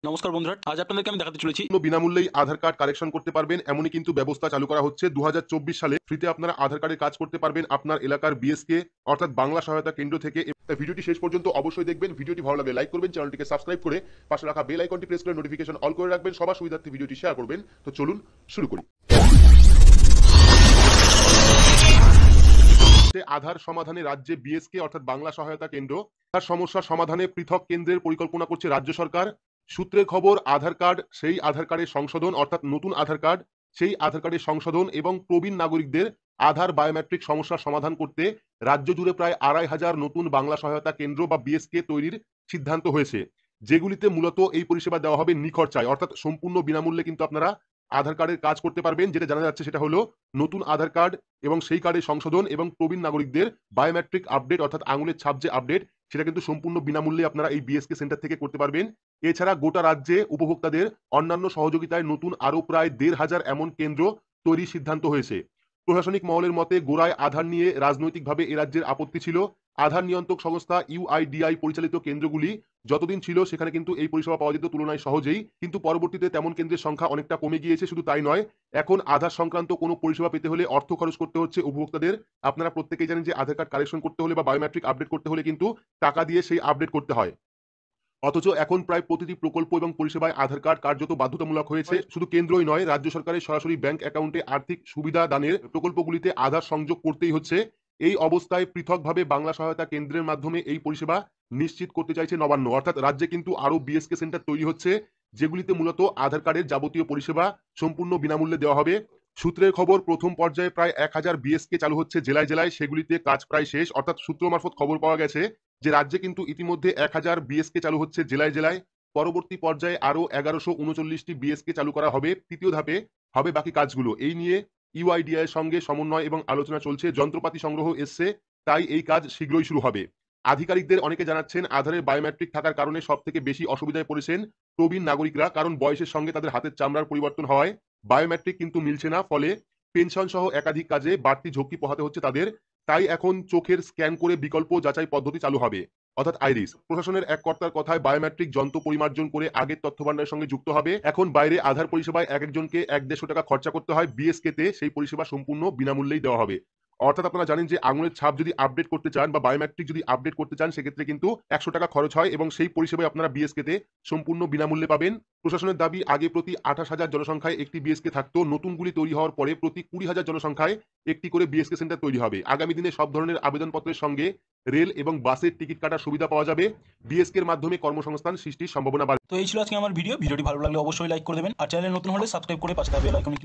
নমস্কার বন্ধুরা, আজ আপনাদেরকে আমি দেখাতে চলেছি বিনামূল্যেই আধার কার্ড কালেকশন করতে পারবেন এমনই কিন্তু ব্যবস্থা চালু করা হচ্ছে। 2024 সালে ফ্রিতে আপনারা আধার কার্ডের কাজ করতে পারবেন আপনার এলাকার বিএসকে অর্থাৎ বাংলা সহায়তা কেন্দ্র থেকে। ভিডিওটি শেষ পর্যন্ত অবশ্যই দেখবেন। ভিডিওটি ভালো লাগলে লাইক করবেন, চ্যানেলটিকে সাবস্ক্রাইব করে পাশে রাখা বেল আইকনটি প্রেস করে নোটিফিকেশন অল করে রাখবেন। সবার সুবিধার্থে ভিডিওটি শেয়ার করবেন। তো চলুন শুরু করি। আধার সমাধানে রাজ্যে বিএসকে অর্থাৎ বাংলা সহায়তা কেন্দ্র তার সমস্যার সমাধানে পৃথক কেন্দ্রের পরিকল্পনা করছে রাজ্য সরকার। সূত্রের খবর, আধার কার্ড, সেই আধার কার্ডের সংশোধন অর্থাৎ নতুন আধার কার্ড, সেই আধার কার্ডের সংশোধন এবং প্রবীণ নাগরিকদের আধার বায়োমেট্রিক সমস্যার সমাধান করতে রাজ্য জুড়ে প্রায় ২৫০০ নতুন বাংলা সহায়তা কেন্দ্র বা বিএসকে তৈরির সিদ্ধান্ত হয়েছে, যেগুলিতে মূলত এই পরিষেবা দেওয়া হবে নিখরচায় অর্থাৎ সম্পূর্ণ বিনামূল্যে। কিন্তু আপনারা আধার কার্ডের কাজ করতে পারবেন। যেটা জানা যাচ্ছে সেটা হলো নতুন আধার কার্ড এবং সেই কার্ডের সংশোধন এবং প্রবীণ নাগরিকদের বায়োমেট্রিক আপডেট অর্থাৎ আঙুলের ছাপ যে আপডেট, সেটা কিন্তু সম্পূর্ণ বিনামূল্যে আপনারা এই বিএসকে সেন্টার থেকে করতে পারবেন। এছাড়া গোটা রাজ্যে উপভোক্তাদের অন্যান্য সহযোগিতায় নতুন আরো প্রায় ১৫০০ এমন কেন্দ্র তৈরির সিদ্ধান্ত হয়েছে। প্রশাসনিক মহলের মতে গোড়ায় আধার নিয়ে রাজনৈতিকভাবে এ রাজ্যের আপত্তি ছিল। আধার নিয়ন্ত্রক সংস্থা ইউআইডিআই পরিচালিত কেন্দ্রগুলি যতদিন ছিল সেখানে কিন্তু এই পরিষেবা পাওয়া যেত তুলনায় সহজেই, কিন্তু পরবর্তীতে তেমন কেন্দ্রের সংখ্যা অনেকটা কমে গিয়েছে। শুধু তাই নয়, এখন আধার সংক্রান্ত কোনো পরিষেবা পেতে হলে অর্থ খরচ করতে হচ্ছে উপভোক্তাদের। আপনারা প্রত্যেকেই জানেন যে আধার কার্ড কালেকশন করতে হলে বা বায়োমেট্রিক আপডেট করতে হলে কিন্তু টাকা দিয়ে সেই আপডেট করতে হয়। অথচ এখন প্রায় প্রতিটি প্রকল্প এবং পরিষেবায় আধার কার্ড কার্যত বাধ্যতামূলক হয়েছে। শুধু কেন্দ্রই নয়, রাজ্য সরকারের সরাসরি ব্যাংক অ্যাকাউন্টে আর্থিক সুবিধা দানের প্রকল্পগুলিতে আধার সংযোগ করতেই হচ্ছে। এই অবস্থায় পৃথকভাবে বাংলা সহায়তা কেন্দ্রের মাধ্যমে এই পরিষেবা নিশ্চিত করতে চাইছে নবান্ন। অর্থাৎ রাজ্যে কিন্তু আরো বিএসকে সেন্টার তৈরি হচ্ছে, যেগুলিতে মূলত আধার কার্ডের যাবতীয় পরিষেবা সম্পূর্ণ বিনামূল্যে দেওয়া হবে। সূত্রের খবর, প্রথম পর্যায়ে প্রায় ১০০০ বিএসকে চালু হচ্ছে জেলায় জেলায়, সেগুলিতে কাজ প্রায় শেষ। অর্থাৎ সূত্র মারফত খবর পাওয়া গেছে যে রাজ্যে কিন্তু ইতিমধ্যে ১০০০ বিএসকে চালু হচ্ছে জেলায় জেলায়। পরবর্তী পর্যায়ে আরো ১১৩৯টি বিএসকে চালু করা হবে। তৃতীয় ধাপে হবে বাকি কাজগুলো। এই নিয়ে ইউআইডিআই এর সঙ্গে সমন্বয় এবং আলোচনা চলছে। যন্ত্রপাতি সংগ্রহ এসছে, তাই এই কাজ শীঘ্রই শুরু হবে। আধিকারিকদের অনেকে জানাচ্ছেন আধারের বায়োমেট্রিক থাকার কারণে সব থেকে বেশি অসুবিধায় পড়েছেন প্রবীণ নাগরিকরা, কারণ বয়সের সঙ্গে তাদের হাতের চামড়ার পরিবর্তন হওয়ায় বায়োমেট্রিক কিন্তু মিলছে না। ফলে পেনশন সহ একাধিক কাজে বাড়তি ঝক্কি পোহাতে হচ্ছে তাদের। তাই এখন চোখের স্ক্যান করে বিকল্প যাচাই পদ্ধতি চালু হবে অর্থাৎ আইরিস। প্রশাসনের এক কর্তার কথায় বায়োমেট্রিক যন্ত্র পরিমার্জন করে আগের তথ্য ভান্ডারের সঙ্গে যুক্ত হবে। এখন বাইরে আধার পরিষেবায় এক একজনকে ১-১৫০ টাকা খরচা করতে হয়, বিএসকে তে সেই পরিষেবা সম্পূর্ণ বিনামূল্যেই দেওয়া হবে। অর্থাৎ আপনারা জানেন যে আঙুলের ছাপ যদি আপডেট করতে চান বা বায়োমেট্রিক যদি আপডেট করতে চান, সেক্ষেত্রে কিন্তু ১০০ টাকা খরচ হয় এবং সেই পরিষেবায় আপনারা বিএসকে তে সম্পূর্ণ বিনামূল্যে পাবেন। প্রশাসনের দাবি, আগে প্রতি ২৮,০০০ জনসংখ্যায় একটি বিএসকে থাকতো, নতুনগুলি তৈরি হওয়ার পরে প্রতি ২০,০০০ জনসংখ্যায় একটি করে বিএসকে সেন্টার তৈরি হবে। আগামী দিনে সব ধরনের আবেদনপত্রের সঙ্গে রেল এবং বাসের টিকিট কাটার সুবিধা পাওয়া যাবে। বিএসকে এর মাধ্যমে কর্মসংস্থান সৃষ্টির সম্ভাবনা বাড়বে। তো এই ছিল আজকে আমার ভিডিওটি ভালো লাগলে অবশ্যই লাইক করে দেবেন, আর চ্যানেলে নতুন হলে সাবস্ক্রাইব করে পাশে থাকা বেল আইকনে